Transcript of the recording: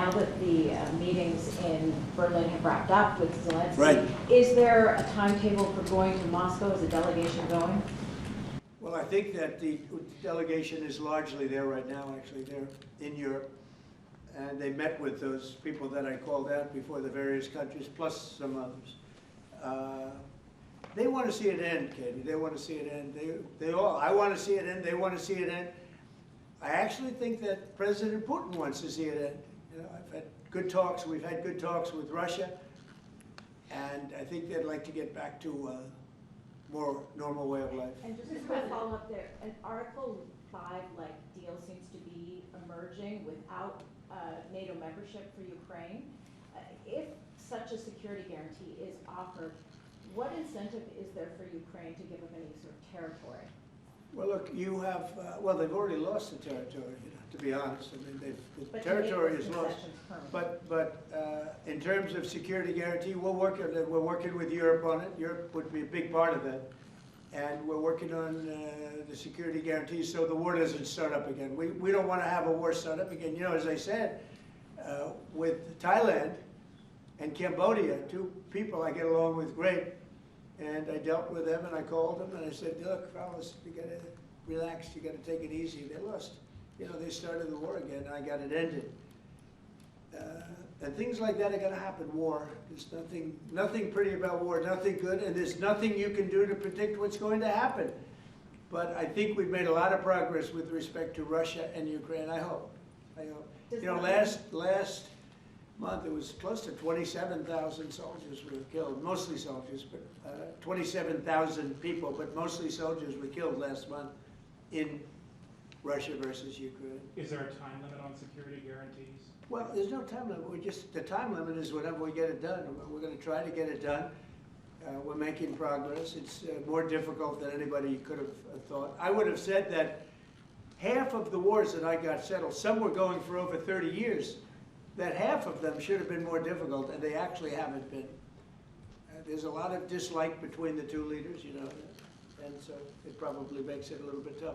now that the meetings in Berlin have wrapped up with Zelensky, Right. is there a timetable for going to Moscow? Is a delegation going? Well, I think that the delegation is largely there right now, actually. They're in Europe. And they met with those people that I called out before, the various countries, plus some others. They want to see it end, Katie. They want to see it end. They all. I want to see it end. They want to see it end. I actually think that President Putin wants to see it end. You know, I've had good talks. We've had good talks with Russia, and I think they'd like to get back to a more normal way of life. And just a quick follow-up there, an Article 5-like deal seems to be emerging without NATO membership for Ukraine. If such a security guarantee is offered, what incentive is there for Ukraine to give up any sort of territory? Well, look, you have, well, they've already lost the territory, you know, to be honest. I mean, the But territory to make is those lost. concessions permanent. But in terms of security guarantee, we're working with Europe on it. Europe would be a big part of that. And we're working on the security guarantees so the war doesn't start up again. We don't want to have a war start up again. You know, as I said, with Thailand and Cambodia, two people I get along with great, and I dealt with them and I called them and I said, look, fellas, you got to relax, you got to take it easy. They lost. You know, they started the war again and I got it ended. And things like that are going to happen. War. There's nothing pretty about war, nothing good, and there's nothing you can do to predict what's going to happen. But I think we've made a lot of progress with respect to Russia and Ukraine, I hope. You know, last month it was close to 27,000 soldiers were killed, mostly soldiers, but 27,000 people, but mostly soldiers were killed last month in Russia versus Ukraine. Is there a time limit on security guarantees? Well, there's no time limit. The time limit is whenever we get it done. We're going to try to get it done. We're making progress. It's more difficult than anybody could have thought. I would have said that half of the wars that I got settled, some were going for over 30 years, that half of them should have been more difficult, and they actually haven't been. There's a lot of dislike between the two leaders, you know, and so it probably makes it a little bit tough.